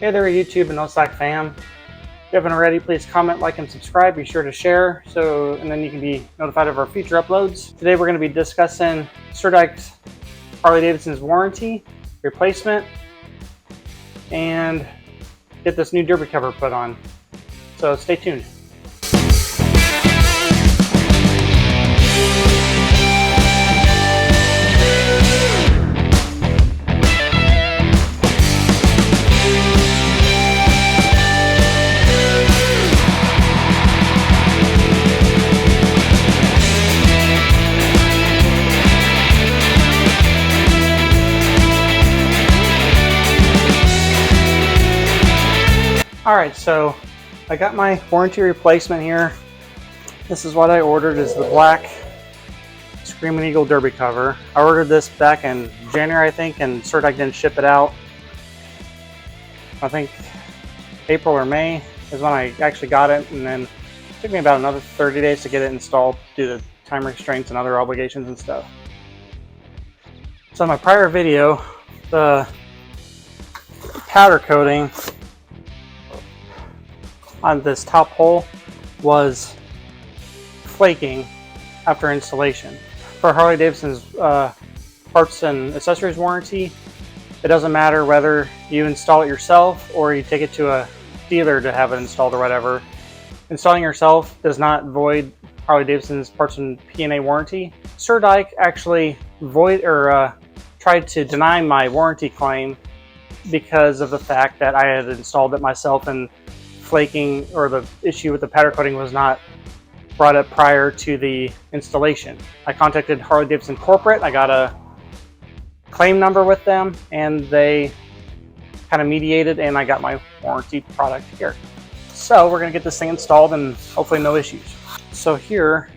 Hey there, YouTube and NoStack fam. If you haven't already, please comment, like, and subscribe. Be sure to share, and then you can be notified of our future uploads. Today we're going to be discussing Surdyke Harley Davidson's warranty, replacement, and get this new derby cover put on. So stay tuned. Alright, so I got my warranty replacement here. This is what I ordered, is the black Screaming Eagle derby cover. I ordered this back in January, I think, and Surdyke didn't ship it out. I think April or May is when I actually got it, and then it took me about another 30 days to get it installed due to time restraints and other obligations and stuff. So in my prior video, the powder coating on this top hole was flaking after installation. For Harley Davidson's parts and accessories warranty, it doesn't matter whether you install it yourself or you take it to a dealer to have it installed or whatever. Installing yourself does not void Harley Davidson's parts and P&A warranty. Surdyke actually tried to deny my warranty claim because of the fact that I had installed it myself and flaking, or the issue with the powder coating, was not brought up prior to the installation. I contacted Harley Davidson corporate. I got a claim number with them and they kind of mediated, and I got my warranty product here. So we're going to get this thing installed and hopefully no issues. So here,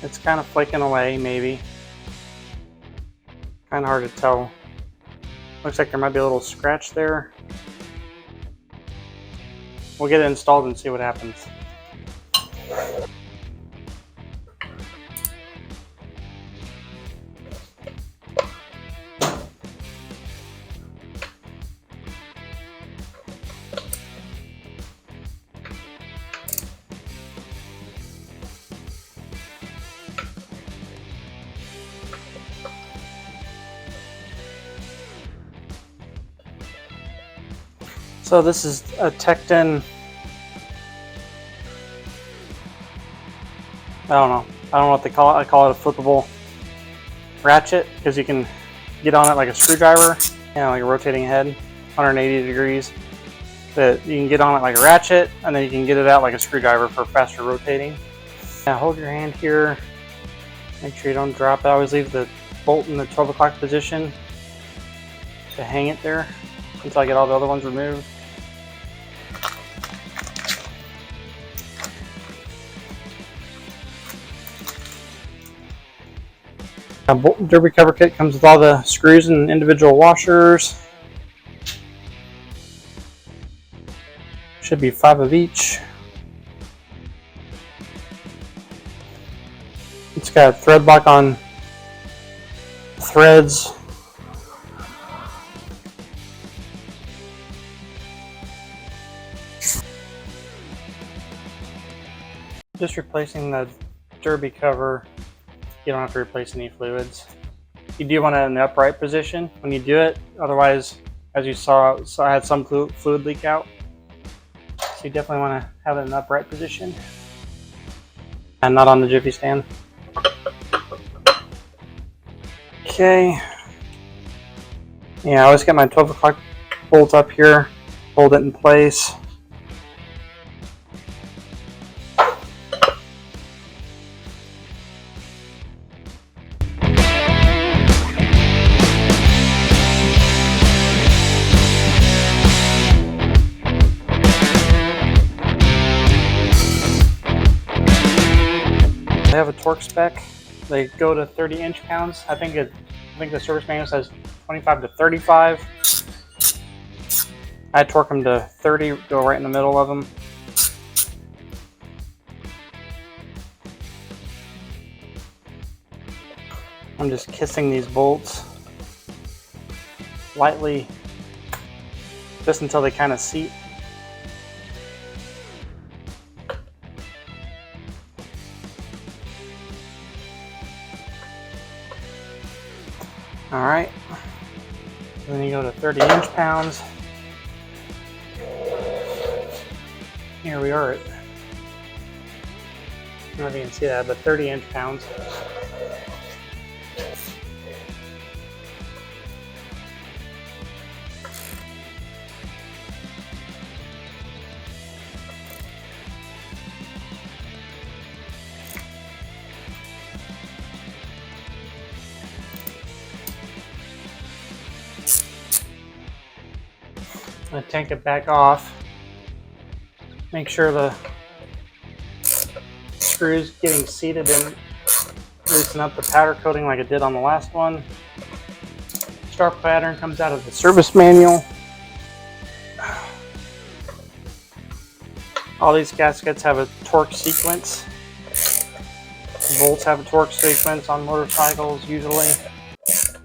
it's kind of flaking away, maybe. Kind of hard to tell. Looks like there might be a little scratch there. We'll get it installed and see what happens. So this is a Tecton, I don't know what they call it. I call it a flippable ratchet because you can get on it like a screwdriver, like a rotating head, 180 degrees. But you can get on it like a ratchet, and then you can get it out like a screwdriver for faster rotating. Now hold your hand here, make sure you don't drop it. I always leave the bolt in the 12 o'clock position to hang it there until I get all the other ones removed. Derby cover kit comes with all the screws and individual washers. Should be 5 of each. It's got thread lock on threads. Just replacing the derby cover. You don't have to replace any fluids. You do want it in the upright position when you do it. Otherwise, as you saw, I had some fluid leak out. So you definitely want to have it in the upright position and not on the jiffy stand. Okay. Yeah, I always get my 12 o'clock bolt up here, hold it in place. They have a torque spec. They go to 30 inch-pounds. I think the service manual says 25 to 35. I torque them to 30, go right in the middle of them. I'm just kissing these bolts. lightly, just until they kind of seat. All right, then you go to 30 inch-pounds. Here we are at, I don't know if you can see that, but 30 inch-pounds. I'm going to take it back off. Make sure the screws getting seated and loosen up the powder coating like it did on the last one. Start pattern comes out of the service manual. All these gaskets have a torque sequence. Bolts have a torque sequence on motorcycles usually,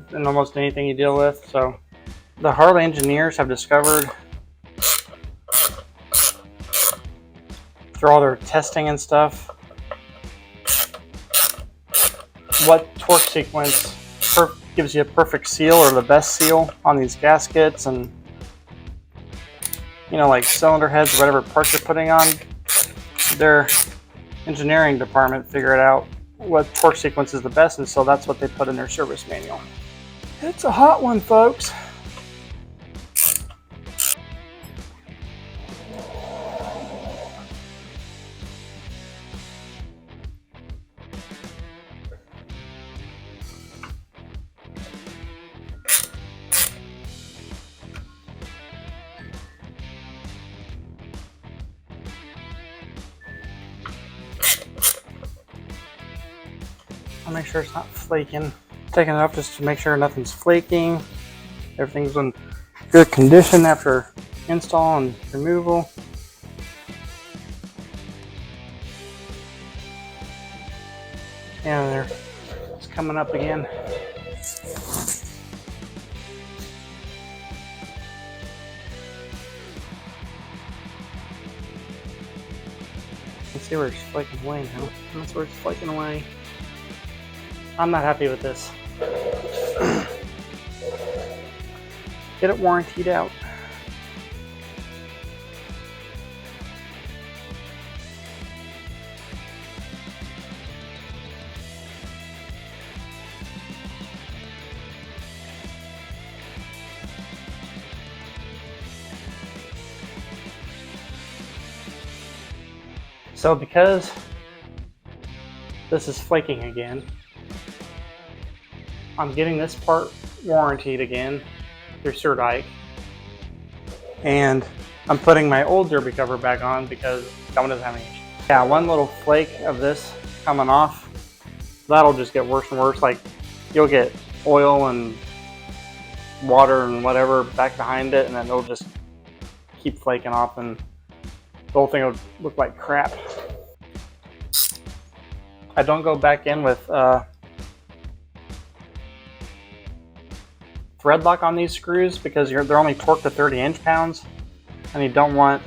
and almost anything you deal with. So the Harley engineers have discovered through all their testing and stuff what torque sequence gives you a perfect seal or the best seal on these gaskets, and you know, like cylinder heads, whatever parts you're putting on. Their engineering department figured out what torque sequence is the best, and so that's what they put in their service manual. It's a hot one, folks. I'll make sure it's not flaking. Taking it up just to make sure nothing's flaking. Everything's in good condition after install and removal. And there, it's coming up again. You can see where it's flaking away now. That's where it's flaking away. I'm not happy with this. Get it warrantied out. So because this is flaking again, I'm getting this part warrantied again through Surdyke, and I'm putting my old derby cover back on because that one doesn't have any issue. Yeah, one little flake of this coming off, that'll just get worse and worse. Like, you'll get oil and water and whatever back behind it, and then it'll just keep flaking off, and the whole thing will look like crap. I don't go back in with thread lock on these screws because they're only torqued to 30 inch-pounds, and you don't want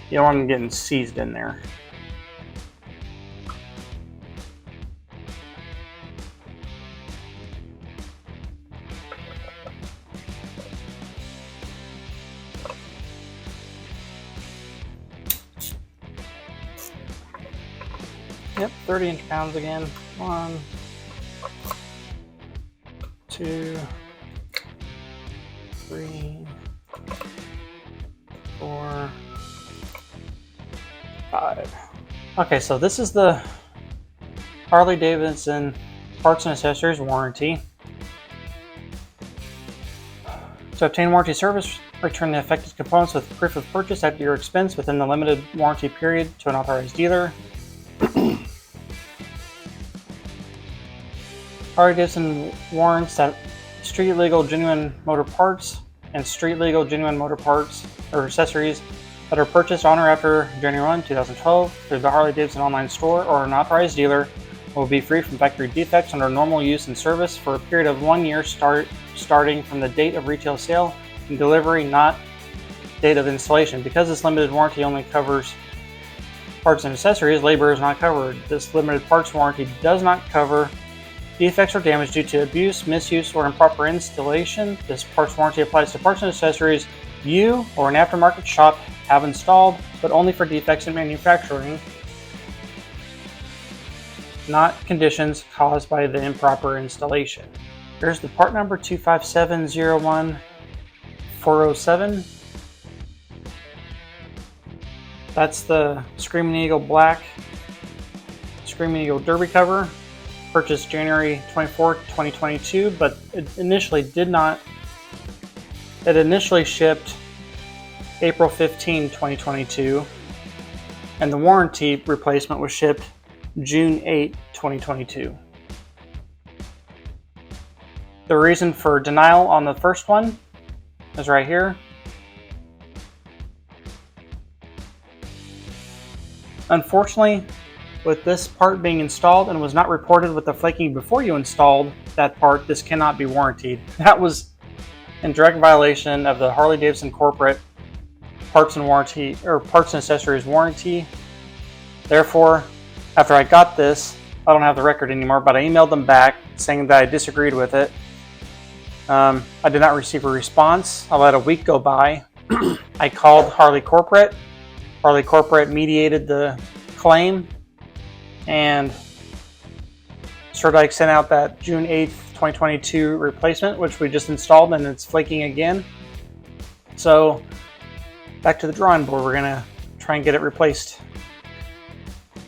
them getting seized in there. Yep, 30 inch-pounds again. 1, 2, 3, 4, 5. Okay, so this is the Harley Davidson parts and accessories warranty. To obtain warranty service, return the affected components with proof of purchase at your expense within the limited warranty period to an authorized dealer. Harley Davidson warrants that street legal genuine motor parts and street legal genuine motor parts or accessories that are purchased on or after January 1, 2012 through the Harley Davidson online store or an authorized dealer will be free from factory defects under normal use and service for a period of 1 year starting from the date of retail sale and delivery, not date of installation. Because this limited warranty only covers parts and accessories, labor is not covered. This limited parts warranty does not cover defects or damage due to abuse, misuse, or improper installation. This parts warranty applies to parts and accessories you or an aftermarket shop have installed, but only for defects in manufacturing, not conditions caused by the improper installation. Here's the part number 25701-407. That's the Screaming Eagle Black Screaming Eagle Derby cover, purchased January 24, 2022, but it initially shipped April 15, 2022, and the warranty replacement was shipped June 8, 2022. The reason for denial on the first one is right here. Unfortunately, with this part being installed and was not reported with the flaking before you installed that part, this cannot be warranted. That was in direct violation of the Harley Davidson corporate parts and warranty, or parts and accessories warranty. Therefore, after I got this, I don't have the record anymore, but I emailed them back saying that I disagreed with it. I did not receive a response. I let a week go by. I called Harley Corporate. Harley Corporate mediated the claim, and Surdyke sent out that June 8th, 2022 replacement, which we just installed, and it's flaking again. So back to the drawing board. We're gonna try and get it replaced.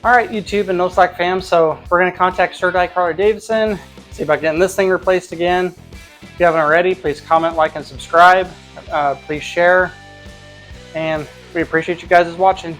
All right, YouTube and No Slack fam. So we're gonna contact Surdyke Harley Davidson, see about getting this thing replaced again. If you haven't already, please comment, like, and subscribe. Please share, and we appreciate you guys watching.